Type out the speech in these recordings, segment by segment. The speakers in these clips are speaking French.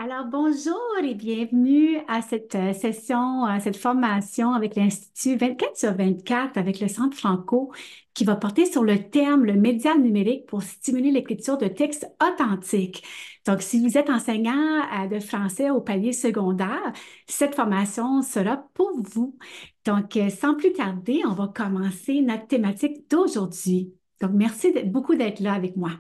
Alors, bonjour et bienvenue à cette session, à cette formation avec l'Institut 24 sur 24 avec le Centre Franco qui va porter sur le terme le média numérique pour stimuler l'écriture de textes authentiques. Donc, si vous êtes enseignant de français au palier secondaire, cette formation sera pour vous. Donc, sans plus tarder, on va commencer notre thématique d'aujourd'hui. Donc, merci beaucoup d'être là avec moi.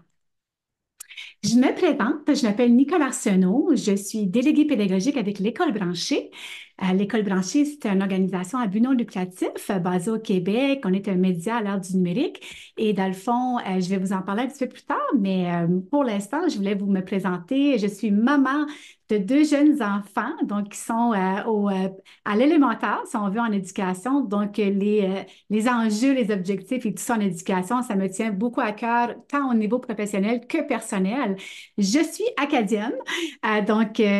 Je me présente, je m'appelle Nicole Arsenault, je suis déléguée pédagogique avec l'École branchée. L'École branchée, c'est une organisation à but non lucratif basée au Québec. On est un média à l'ère du numérique et dans le fond, je vais vous en parler un petit peu plus tard, mais pour l'instant, je voulais vous me présenter. Je suis maman de deux jeunes enfants, donc qui sont à l'élémentaire, si on veut, en éducation. Donc, les enjeux, les objectifs et tout ça en éducation, ça me tient beaucoup à cœur, tant au niveau professionnel que personnel. Je suis acadienne,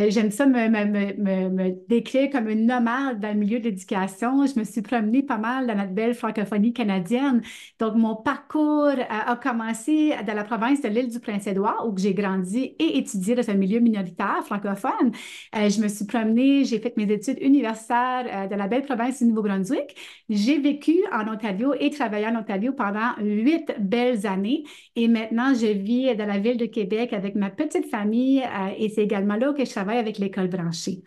j'aime ça me décrire comme une nomade dans le milieu de l'éducation. Je me suis promenée pas mal dans notre belle francophonie canadienne. Donc, mon parcours a commencé dans la province de l'île du Prince-Édouard, où j'ai grandi et étudié dans un milieu minoritaire francophone. Je me suis promenée, j'ai fait mes études universitaires dans la belle province du Nouveau-Brunswick. J'ai vécu en Ontario et travaillé en Ontario pendant 8 belles années. Et maintenant, je vis dans la ville de Québec avec ma petite famille et c'est également là que je travaille avec l'école branchée.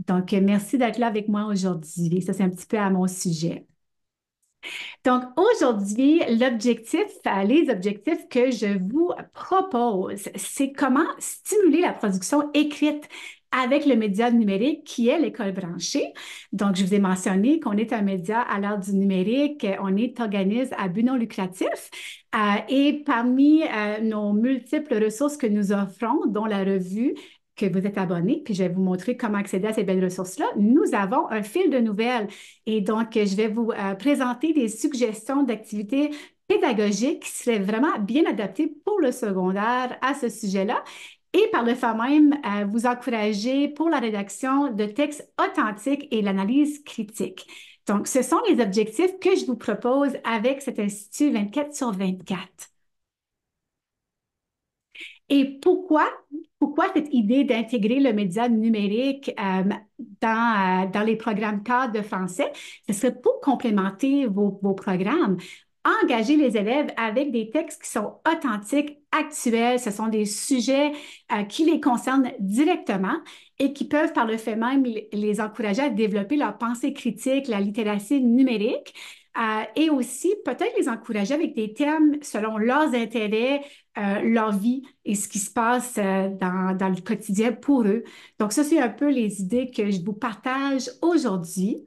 Donc, merci d'être là avec moi aujourd'hui. Ça, c'est un petit peu à mon sujet. Donc, aujourd'hui, les objectifs que je vous propose, c'est comment stimuler la production écrite avec le média numérique qui est l'école branchée. Donc, je vous ai mentionné qu'on est un média à l'ère du numérique, on est organisme à but non lucratif et parmi nos multiples ressources que nous offrons, dont la revue que vous êtes abonné, puis je vais vous montrer comment accéder à ces belles ressources-là, nous avons un fil de nouvelles. Et donc, je vais vous présenter des suggestions d'activités pédagogiques qui seraient vraiment bien adaptées pour le secondaire à ce sujet-là. Et par le fait même, vous encourager pour la rédaction de textes authentiques et l'analyse critique. Donc, ce sont les objectifs que je vous propose avec cet Institut 24 sur 24. Et pourquoi cette idée d'intégrer le média numérique dans les programmes cadres de français? Ce serait pour complémenter vos programmes. Engager les élèves avec des textes qui sont authentiques, actuels. Ce sont des sujets qui les concernent directement et qui peuvent, par le fait même, les encourager à développer leur pensée critique, la littératie numérique. Et aussi peut-être les encourager avec des thèmes selon leurs intérêts, leur vie et ce qui se passe dans le quotidien pour eux. Donc, ça, c'est un peu les idées que je vous partage aujourd'hui.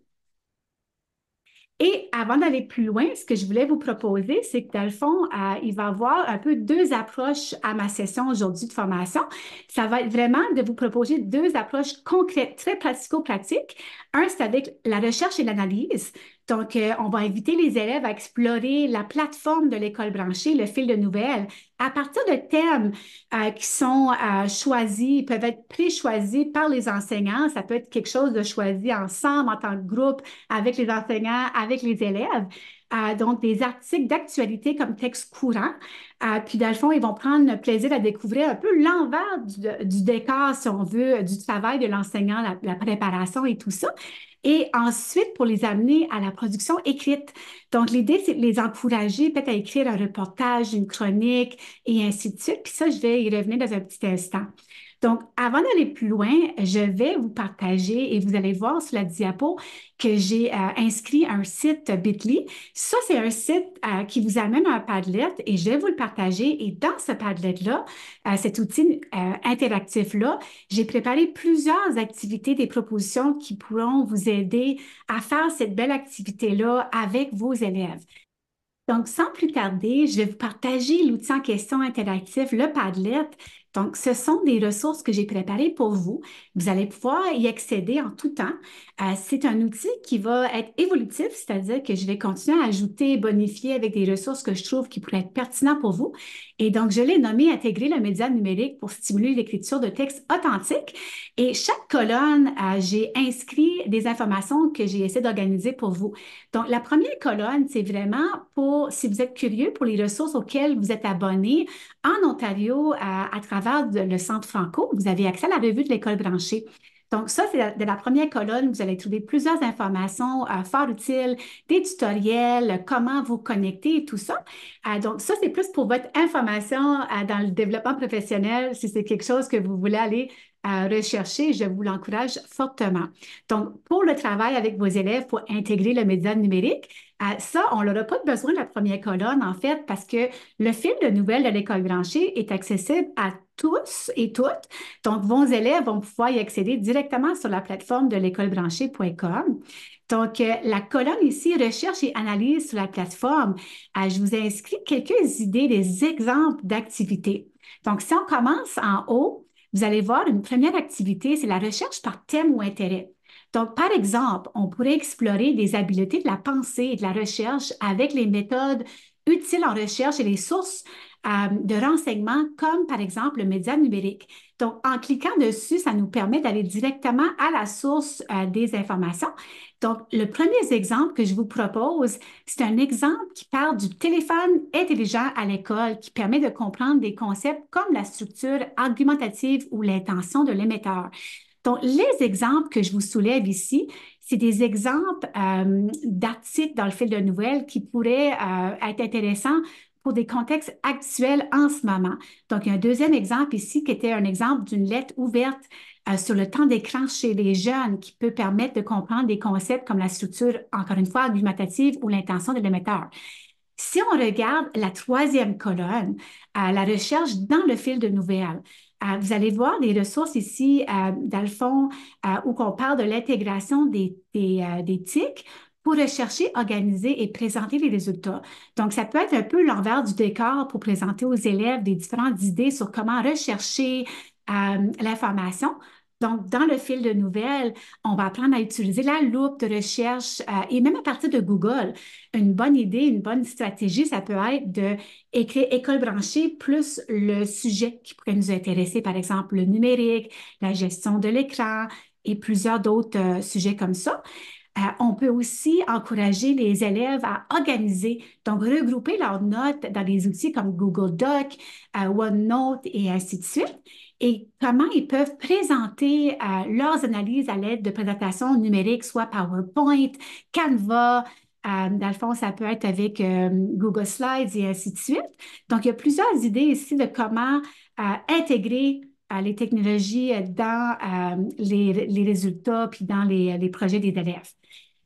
Et avant d'aller plus loin, ce que je voulais vous proposer, c'est que dans le fond, il va y avoir un peu deux approches à ma session aujourd'hui de formation. Ça va être vraiment de vous proposer deux approches concrètes, très pratico-pratiques. Un, c'est avec la recherche et l'analyse. Donc, on va inviter les élèves à explorer la plateforme de l'école branchée, le fil de nouvelles, à partir de thèmes qui sont choisis, peuvent être pré-choisis par les enseignants. Ça peut être quelque chose de choisi ensemble en tant que groupe avec les enseignants, avec les élèves. Donc, des articles d'actualité comme texte courant. Puis, dans le fond, ils vont prendre plaisir à découvrir un peu l'envers du décor, si on veut, du travail de l'enseignant, la préparation et tout ça. Et ensuite, pour les amener à la production écrite. Donc, l'idée, c'est de les encourager peut-être à écrire un reportage, une chronique et ainsi de suite. Puis ça, je vais y revenir dans un petit instant. Donc, avant d'aller plus loin, je vais vous partager et vous allez voir sur la diapo que j'ai inscrit un site Bitly. Ça, c'est un site qui vous amène à un Padlet et je vais vous le partager. Et dans ce Padlet-là, cet outil interactif-là, j'ai préparé plusieurs activités, des propositions qui pourront vous aider à faire cette belle activité-là avec vos élèves. Donc, sans plus tarder, je vais vous partager l'outil en question interactif, le Padlet. Donc, ce sont des ressources que j'ai préparées pour vous. Vous allez pouvoir y accéder en tout temps. C'est un outil qui va être évolutif, c'est-à-dire que je vais continuer à ajouter, bonifier avec des ressources que je trouve qui pourraient être pertinentes pour vous. Et donc, je l'ai nommé Intégrer le média numérique pour stimuler l'écriture de textes authentiques. Et chaque colonne, j'ai inscrit des informations que j'ai essayé d'organiser pour vous. Donc, la première colonne, c'est vraiment pour, si vous êtes curieux, pour les ressources auxquelles vous êtes abonné en Ontario à travers travers le Centre Franco, vous avez accès à la revue de l'École branchée. Donc, ça, c'est de la première colonne. Vous allez trouver plusieurs informations fort utiles, des tutoriels, comment vous connecter et tout ça. Donc, ça, c'est plus pour votre information dans le développement professionnel. Si c'est quelque chose que vous voulez aller rechercher, je vous l'encourage fortement. Donc, pour le travail avec vos élèves, pour intégrer le média numérique, ça, on n'aura pas besoin de la première colonne, en fait, parce que le fil de nouvelles de l'école branchée est accessible à tous et toutes. Donc, vos élèves vont pouvoir y accéder directement sur la plateforme de l'écolebranchée.com. Donc, la colonne ici, recherche et analyse sur la plateforme, je vous ai inscrit quelques idées, des exemples d'activités. Donc, si on commence en haut, vous allez voir une première activité, c'est la recherche par thème ou intérêt. Donc, par exemple, on pourrait explorer des habiletés de la pensée et de la recherche avec les méthodes utiles en recherche et les sources de renseignements, comme par exemple le média numérique. Donc, en cliquant dessus, ça nous permet d'aller directement à la source des informations. Donc, le premier exemple que je vous propose, c'est un exemple qui parle du téléphone intelligent à l'école, qui permet de comprendre des concepts comme la structure argumentative ou l'intention de l'émetteur. Donc, les exemples que je vous soulève ici, c'est des exemples d'articles dans le fil de nouvelles qui pourraient être intéressants pour des contextes actuels en ce moment. Donc, il y a un deuxième exemple ici qui était un exemple d'une lettre ouverte sur le temps d'écran chez les jeunes qui peut permettre de comprendre des concepts comme la structure, encore une fois, argumentative ou l'intention de l'émetteur. Si on regarde la troisième colonne, la recherche dans le fil de nouvelles, vous allez voir des ressources ici, dans le fond, où on parle de l'intégration des TIC pour rechercher, organiser et présenter les résultats. Donc, ça peut être un peu l'envers du décor pour présenter aux élèves des différentes idées sur comment rechercher l'information. Donc, dans le fil de nouvelles, on va apprendre à utiliser la loupe de recherche et même à partir de Google. Une bonne idée, une bonne stratégie, ça peut être d'écrire école branchée plus le sujet qui pourrait nous intéresser, par exemple le numérique, la gestion de l'écran et plusieurs d'autres sujets comme ça. On peut aussi encourager les élèves à organiser, donc regrouper leurs notes dans des outils comme Google Doc, OneNote et ainsi de suite, et comment ils peuvent présenter leurs analyses à l'aide de présentations numériques, soit PowerPoint, Canva. Dans le fond, ça peut être avec Google Slides et ainsi de suite. Donc, il y a plusieurs idées ici de comment intégrer les technologies dans les résultats puis dans les projets des élèves.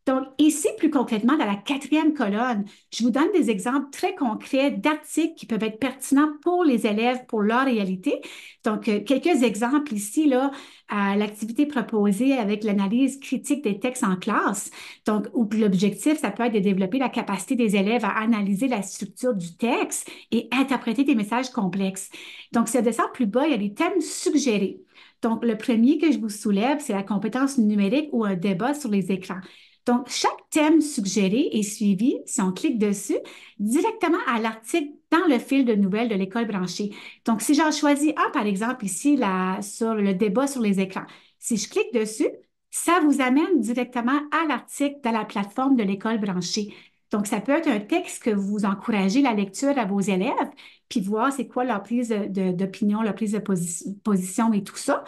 Donc, ici, plus concrètement, dans la quatrième colonne, je vous donne des exemples très concrets d'articles qui peuvent être pertinents pour les élèves, pour leur réalité. Donc, quelques exemples ici, là, l'activité proposée avec l'analyse critique des textes en classe. Donc, où l'objectif, ça peut être de développer la capacité des élèves à analyser la structure du texte et interpréter des messages complexes. Donc, si on descend plus bas, il y a des thèmes suggérés. Donc, le premier que je vous soulève, c'est la compétence numérique ou un débat sur les écrans. Donc, chaque thème suggéré est suivi, si on clique dessus, directement à l'article dans le fil de nouvelles de l'école branchée. Donc, si j'en choisis un, par exemple, ici, sur le débat sur les écrans, si je clique dessus, ça vous amène directement à l'article dans la plateforme de l'école branchée. Donc, ça peut être un texte que vous encouragez la lecture à vos élèves, puis voir c'est quoi leur prise d'opinion, leur prise de position et tout ça.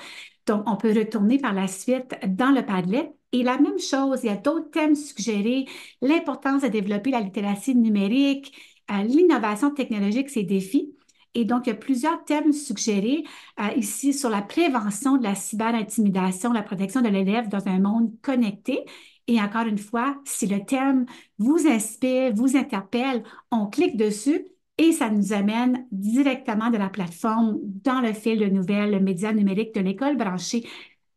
Donc, on peut retourner par la suite dans le Padlet. Et la même chose, il y a d'autres thèmes suggérés, l'importance de développer la littératie numérique, l'innovation technologique, ses défis. Et donc, il y a plusieurs thèmes suggérés ici sur la prévention de la cyberintimidation, la protection de l'élève dans un monde connecté. Et encore une fois, si le thème vous inspire, vous interpelle, on clique dessus et ça nous amène directement de la plateforme dans le fil de nouvelles, le média numérique de l'école branchée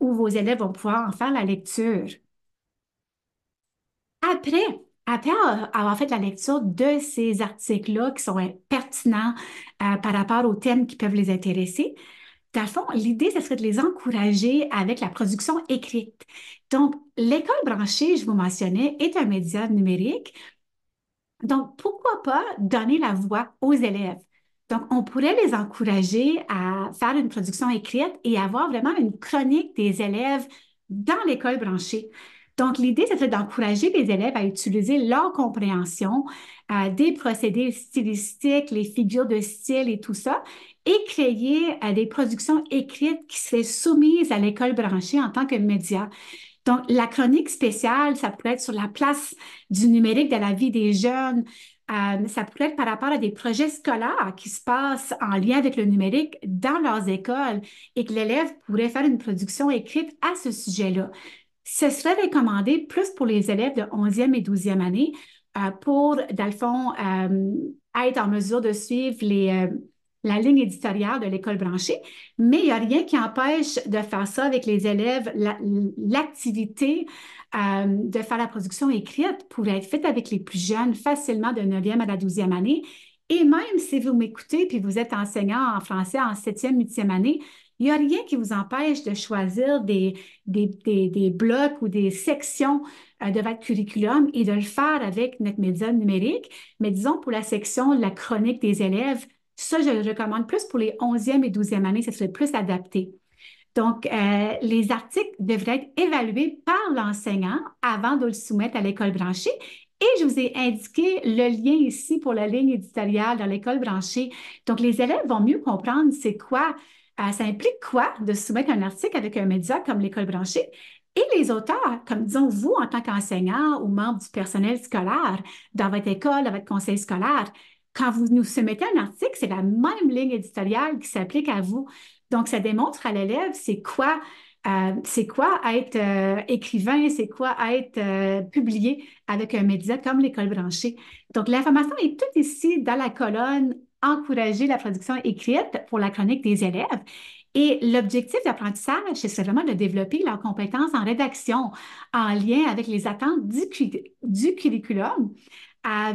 où vos élèves vont pouvoir en faire la lecture. Après, après avoir fait la lecture de ces articles-là qui sont pertinents par rapport aux thèmes qui peuvent les intéresser, dans le fond, l'idée, ce serait de les encourager avec la production écrite. Donc, l'école branchée, je vous mentionnais, est un média numérique. Donc, pourquoi pas donner la voix aux élèves? Donc, on pourrait les encourager à faire une production écrite et avoir vraiment une chronique des élèves dans l'école branchée. Donc, l'idée, c'est d'encourager les élèves à utiliser leur compréhension des procédés stylistiques, les figures de style et tout ça, et créer des productions écrites qui seraient soumises à l'école branchée en tant que média. Donc, la chronique spéciale, ça pourrait être sur la place du numérique dans la vie des jeunes. Ça pourrait être par rapport à des projets scolaires qui se passent en lien avec le numérique dans leurs écoles et que l'élève pourrait faire une production écrite à ce sujet-là. Ce serait recommandé plus pour les élèves de 11e et 12e année pour, dans le fond, être en mesure de suivre la ligne éditoriale de l'école branchée, mais il n'y a rien qui empêche de faire ça avec les élèves. L'activité de faire la production écrite pourrait être faite avec les plus jeunes facilement de 9e à la 12e année. Et même si vous m'écoutez puis vous êtes enseignant en français en 7e, 8e année, il n'y a rien qui vous empêche de choisir des blocs ou des sections de votre curriculum et de le faire avec notre média numérique. Mais disons, pour la section de la chronique des élèves, ça, je le recommande plus pour les 11e et 12e années, ça serait plus adapté. Donc, les articles devraient être évalués par l'enseignant avant de le soumettre à l'école branchée. Et je vous ai indiqué le lien ici pour la ligne éditoriale dans l'école branchée. Donc, les élèves vont mieux comprendre c'est quoi, ça implique quoi de soumettre un article avec un média comme l'école branchée. Et les auteurs, comme disons vous en tant qu'enseignant ou membre du personnel scolaire dans votre école, dans votre conseil scolaire, quand vous nous soumettez un article, c'est la même ligne éditoriale qui s'applique à vous. Donc, ça démontre à l'élève c'est quoi être écrivain, c'est quoi être publié avec un média comme l'école branchée. Donc, l'information est toute ici dans la colonne encourager la production écrite pour la chronique des élèves. Et l'objectif d'apprentissage, c'est vraiment de développer leurs compétences en rédaction en lien avec les attentes du curriculum.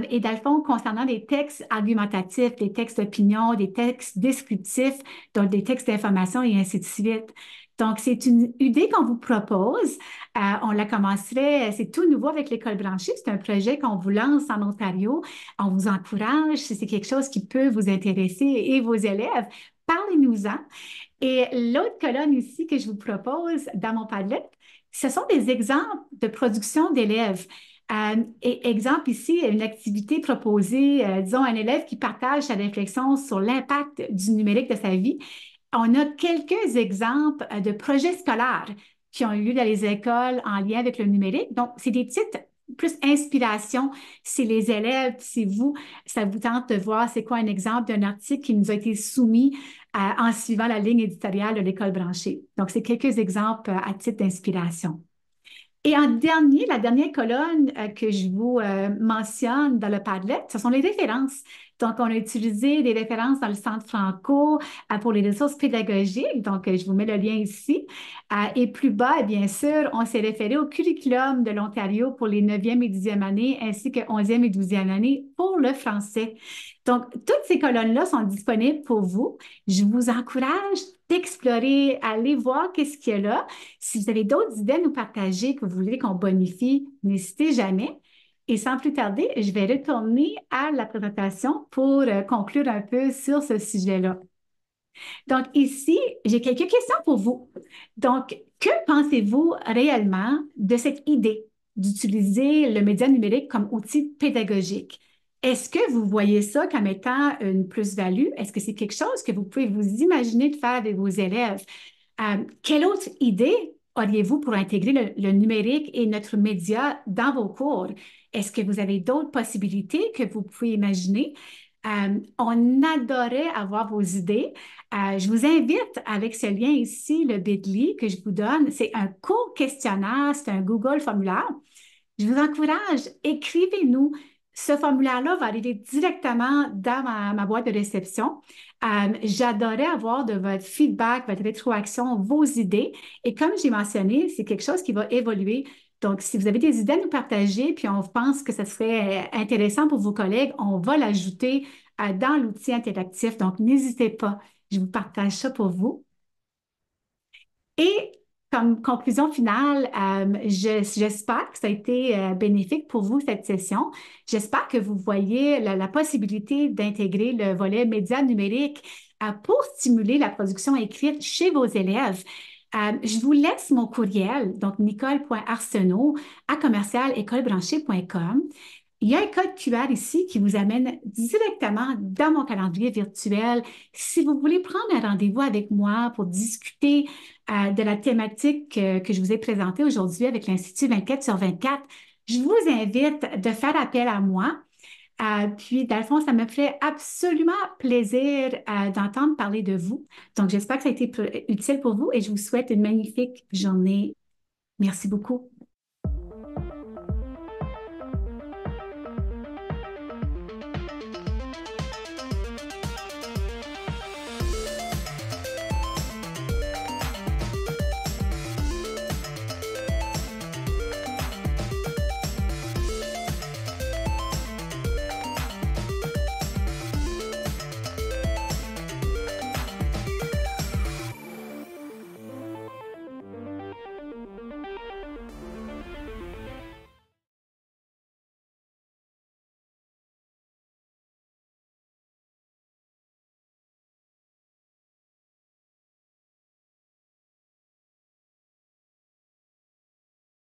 Et dans le fond, concernant des textes argumentatifs, des textes d'opinion, des textes descriptifs, donc des textes d'information et ainsi de suite. Donc, c'est une idée qu'on vous propose. On la commencerait, c'est tout nouveau avec l'école branchée. C'est un projet qu'on vous lance en Ontario. On vous encourage. Si c'est quelque chose qui peut vous intéresser et vos élèves, parlez-nous-en. Et l'autre colonne ici que je vous propose dans mon Padlet, ce sont des exemples de production d'élèves. Et exemple ici, une activité proposée, disons, un élève qui partage sa réflexion sur l'impact du numérique de sa vie. On a quelques exemples de projets scolaires qui ont eu lieu dans les écoles en lien avec le numérique. Donc, c'est des titres plus inspiration. Si les élèves, si vous, ça vous tente de voir c'est quoi un exemple d'un article qui nous a été soumis en suivant la ligne éditoriale de l'école branchée. Donc, c'est quelques exemples à titre d'inspiration. Et en dernier, la dernière colonne que je vous mentionne dans le Padlet, ce sont les références. Donc, on a utilisé des références dans le Centre Franco pour les ressources pédagogiques. Donc, je vous mets le lien ici. Et plus bas, bien sûr, on s'est référé au curriculum de l'Ontario pour les 9e et 10e années, ainsi que 11e et 12e années pour le français. Donc, toutes ces colonnes-là sont disponibles pour vous. Je vous encourage d'explorer, aller voir qu'est-ce qu'il y a là. Si vous avez d'autres idées à nous partager que vous voulez qu'on bonifie, n'hésitez jamais. Et sans plus tarder, je vais retourner à la présentation pour conclure un peu sur ce sujet-là. Donc ici, j'ai quelques questions pour vous. Donc, que pensez-vous réellement de cette idée d'utiliser le média numérique comme outil pédagogique? Est-ce que vous voyez ça comme étant une plus-value? Est-ce que c'est quelque chose que vous pouvez vous imaginer de faire avec vos élèves? Quelle autre idée auriez-vous pour intégrer le numérique et notre média dans vos cours? Est-ce que vous avez d'autres possibilités que vous pouvez imaginer? On adorait avoir vos idées. Je vous invite avec ce lien ici, le Bitly que je vous donne. C'est un court questionnaire, c'est un Google formulaire. Je vous encourage, écrivez-nous. Ce formulaire-là va arriver directement dans ma boîte de réception. J'adorais avoir de votre feedback, votre rétroaction, vos idées. Et comme j'ai mentionné, c'est quelque chose qui va évoluer. Donc, si vous avez des idées à nous partager, puis on pense que ce serait intéressant pour vos collègues, on va l'ajouter dans l'outil interactif. Donc, n'hésitez pas. Je vous partage ça pour vous. Et comme conclusion finale, j'espère que ça a été bénéfique pour vous, cette session. J'espère que vous voyez la possibilité d'intégrer le volet médias numériques pour stimuler la production écrite chez vos élèves. Je vous laisse mon courriel, donc nicole.arsenault@écolebranchée.com. Il y a un code QR ici qui vous amène directement dans mon calendrier virtuel. Si vous voulez prendre un rendez-vous avec moi pour discuter de la thématique que je vous ai présentée aujourd'hui avec l'Institut 24 sur 24, je vous invite de faire appel à moi. Puis, dans le fond, ça me fait absolument plaisir d'entendre parler de vous. Donc, j'espère que ça a été utile pour vous et je vous souhaite une magnifique journée. Merci beaucoup.